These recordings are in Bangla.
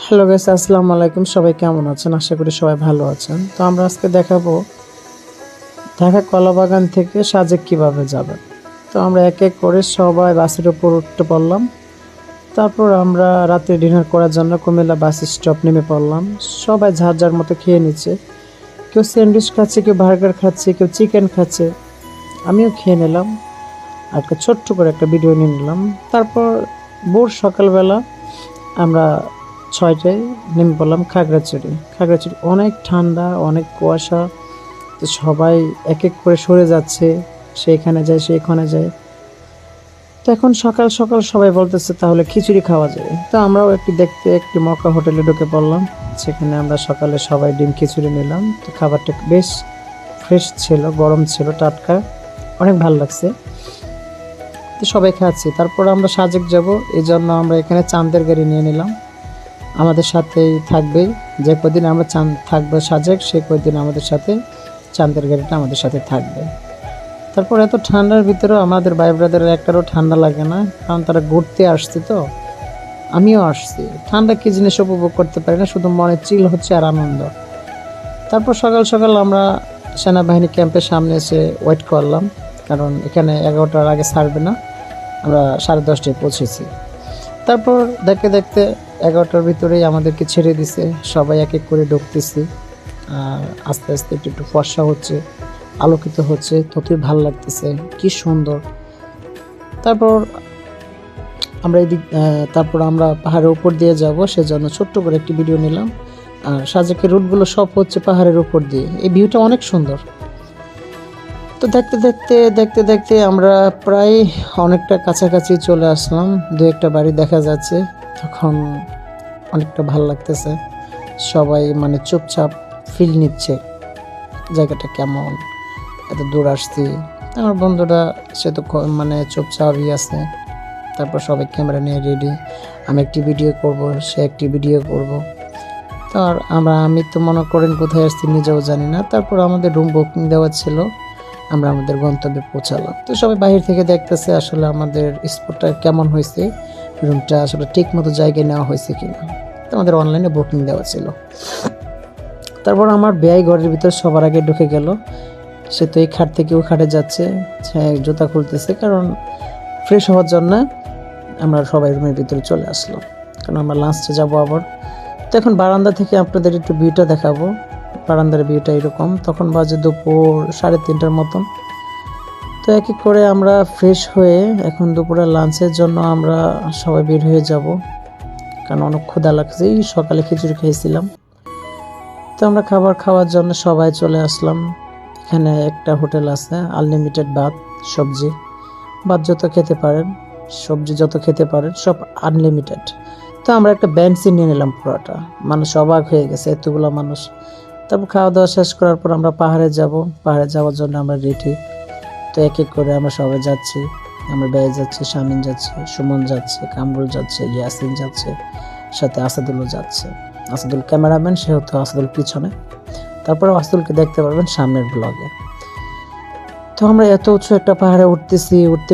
হ্যালো গাইস, আসসালামু আলাইকুম। সবাই কেমন আছেন? আশা করি সবাই ভালো আছেন। তো আমরা আজকে দেখাবো ঢাকা কলাবাগান থেকে সাজেক কিভাবে যাবেন। তো আমরা এক এক করে সবাই বাসের উপর উঠতে পড়লাম। তারপর আমরা রাতে ডিনার করার জন্য কুমিল্লা বাস স্টপ নেমে পড়লাম। সবাই যার যার মতো খেয়ে নিচ্ছে। কেউ স্যান্ডউইচ খাচ্ছে, কেউ বার্গার খাচ্ছে, কেউ চিকেন খাচ্ছে। আমিও খেয়ে নিলাম, আর একটা ছোট্ট করে একটা ভিডিও নিয়ে নিলাম। তারপর ভোর সকালবেলা আমরা ৬টায় নেমে পড়লাম খাগড়াছড়ি। অনেক ঠান্ডা, অনেক কুয়াশা। তো সবাই এক এক করে সরে যাচ্ছে, সেইখানে যায় সেইখানে যায়। তো এখন সকাল সকাল সবাই বলতেছে তাহলে খিচুড়ি খাওয়া যায়। তো আমরাও একটি মক্কা হোটেলে ঢুকে পড়লাম। সেখানে আমরা সকালে সবাই ডিম খিচুড়ি নিলাম। তো খাবারটা বেশ ফ্রেশ ছিল, গরম ছিল, টাটকা, অনেক ভালো লাগছে। তো সবাই খাচ্ছি। তারপর আমরা সাজেক যাব, এই জন্য আমরা এখানে চাঁদের গাড়ি নিয়ে নিলাম। আমাদের সাথেই থাকবে, যে কদিন আমরা থাকবো সাজেক, সেই কদিন আমাদের সাথে চাঁদের গাড়িটা আমাদের সাথে থাকবে। তারপর এত ঠান্ডার ভিতরেও আমাদের ভাই ব্রাদারের একটারও ঠান্ডা লাগে না, কারণ তারা ঘুরতে আসছে। তো আমিও আসছি, ঠান্ডা কি জিনিস উপভোগ করতে পারি না, শুধু মনে চিল হচ্ছে আর আনন্দ। তারপর সকাল সকাল আমরা সেনাবাহিনী ক্যাম্পের সামনে এসে ওয়েট করলাম, কারণ এখানে 11টার আগে ছাড়বে না। আমরা 10:30টায় পৌঁছেছি। তারপর দেখতে দেখতে 11টার ভিতরেই আমাদেরকে ছেড়ে দিছে। সবাই এক এক করে ঢুকতেছি, আর আস্তে আস্তে একটু একটু ফর্সা হচ্ছে, আলোকিত হচ্ছে, ততই ভালো লাগতেছে, কি সুন্দর। তারপর তারপর আমরা পাহাড়ের উপর দিয়ে যাব, সেজন্য ছোট্ট করে একটি ভিডিও নিলাম। আর সাজেকের রুটগুলো সব হচ্ছে পাহাড়ের উপর দিয়ে, এই ভিউটা অনেক সুন্দর। তো দেখতে দেখতে দেখতে দেখতে আমরা প্রায় অনেকটা কাছাকাছি চলে আসলাম। দু একটা বাড়ি দেখা যাচ্ছে। তখন অনেকটা ভালো লাগতেছে, সবাই মানে চুপচাপ ফিল নিচ্ছে জায়গাটা কেমন, এত দূর আসছি। আমার বন্ধুরা সে তো মানে চুপচাপই আছে। তারপর সবাই ক্যামেরা নিয়ে রেডি, আমি একটি ভিডিও করব, সে একটি ভিডিও করব। তো আর আমি তো মনে করেন কোথায় আসছি নিজেও জানি না। তারপর আমাদের রুম বুকিং দেওয়া ছিল, আমরা আমাদের গন্তব্যে পৌঁছালাম। তো সবাই বাহির থেকে দেখতেছে আসলে আমাদের স্পটটা কেমন হয়েছে, রুমটা আসলে ঠিক মতো জায়গায় নেওয়া হয়েছে কিনা। তো আমাদের অনলাইনে বুকিং দেওয়া ছিল। তারপর আমার ব্যয় ঘরের ভিতর সবার আগে ঢুকে গেল। সে তো এই খাট থেকে ওই খাটে যাচ্ছে, সে জুতা খুলতেছে, কারণ ফ্রেশ হওয়ার জন্য আমরা সবাই রুমের ভিতরে চলে আসলাম, কারণ আমরা লাঞ্চে যাবো আবার। তো এখন বারান্দা থেকে আপনাদের একটু ভিউটা দেখাবো। বারান্দার ভিউটা এরকম। তখন বাজে দুপুর 3:30টার মতন। তো এক এক করে আমরা ফ্রেশ হয়ে এখন দুপুরে লাঞ্চের জন্য আমরা সবাই বের হয়ে যাব, কারণ অনেক ক্ষুধা লাগছে। এই সকালে খিচুড়ি খেয়েছিলাম। তো আমরা খাবার খাওয়ার জন্য সবাই চলে আসলাম। এখানে একটা হোটেল আছে, আনলিমিটেড ভাত সবজি, ভাত যত খেতে পারেন, সবজি যত খেতে পারেন, সব আনলিমিটেড। তো আমরা একটা বেঞ্চি নিয়ে নিলাম পুরোটা। মানুষ অবাক হয়ে গেছে, এতগুলো মানুষ। তারপর খাওয়া দাওয়া শেষ করার পর আমরা পাহাড়ে যাওয়ার জন্য আমরা রেডি। তো এক এক করে আমরা সবাই যাচ্ছি। আমরা ব্যয় যাচ্ছি, শামিন যাচ্ছে, সুমন যাচ্ছে, কামরুল যাচ্ছে, ইয়াসিন যাচ্ছে, সাথে আসাদুলও যাচ্ছে। আসাদুল ক্যামেরাম্যান, সেহেতু আসাদুল পিছনে। তারপরে আসাদুলকে দেখতে পারবেন সামনের ব্লগে। তো আমরা এত উঁচু একটা পাহাড়ে উঠতে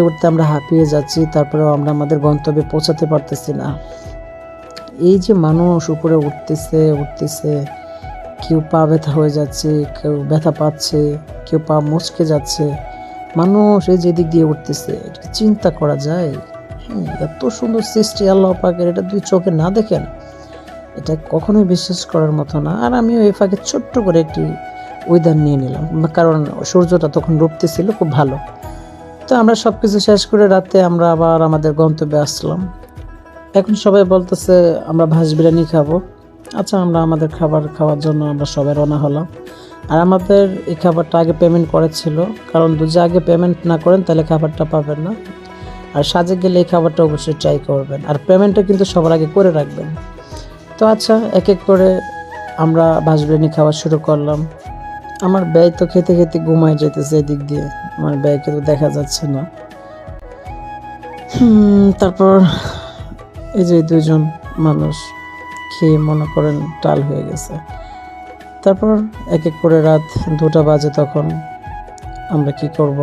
উঠতে আমরা হাঁপিয়ে যাচ্ছি। তারপরেও আমরা আমাদের গন্তব্যে পৌঁছাতে পারতেছি না। এই যে মানুষ উপরে উঠতেছে, কেউ পা ব্যথা হয়ে যাচ্ছে, কেউ ব্যথা পাচ্ছে, কেউ পা মুচকে যাচ্ছে। মানুষ এই যে দিক দিয়ে উঠতেছে, এটা চিন্তা করা যায়? এত সুন্দর সৃষ্টি আল্লাহ পাকের, এটা দুই চোখে না দেখেন এটা কখনোই বিশ্বাস করার মতো না। আর আমিও এই ফাঁকে ছোট্ট করে একটি ওয়েদার নিয়ে নিলাম, কারণ সূর্যটা তখন ডুবতেছিল খুব ভালো। তো আমরা সবকিছু শেষ করে রাতে আমরা আবার আমাদের গন্তব্যে আসলাম। এখন সবাই বলতেছে আমরা ভাজ বিরিয়ানি খাবো। আচ্ছা, আমরা আমাদের খাবার খাওয়ার জন্য আমরা সবাই রওনা হলাম। আর আমাদের এই খাবারটা আগে পেমেন্ট করেছিল, কারণ যদি আগে পেমেন্ট না করেন তাহলে খাবারটা পাবেন না। আর সাজে গেলে এই খাবারটা অবশ্যই ট্রাই করবেন, আর পেমেন্টটা কিন্তু সবার আগে করে রাখবেন। তো আচ্ছা, এক এক করে আমরা ভাজ বিরিয়ানি খাওয়া শুরু করলাম। আমার ব্যয় তো খেতে খেতে ঘুমায় যেতেছে, এদিক দিয়ে আমার ব্যয় কিন্তু দেখা যাচ্ছে না। তারপর এই যে দুজন মানুষ খেয়ে মনে করেন টাল হয়ে গেছে। তারপর এক এক করে রাত 2টা বাজে, তখন আমরা কি করবো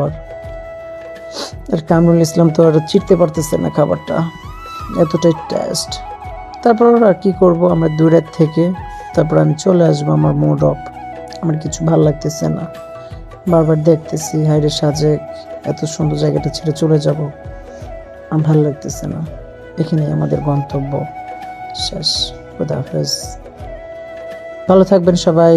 আর কামরুল ইসলাম তো আর চিড়তে পারতেছে না খাবারটা, এতটাই টেস্ট। তারপর আর কি করব, আমরা দূরের থেকে তারপর আমি চলে আসবো। আমার মুড অফ, আমার কিছু ভালো লাগতেছে না, বারবার দেখতেছি হায়রে সাজেক, এত সুন্দর জায়গাটা ছেড়ে চলে যাব, আমার ভালো লাগতেছে না। এখানেই আমাদের গন্তব্য শেষ। খোদা হাফেজ, ভালো থাকবেন সবাই।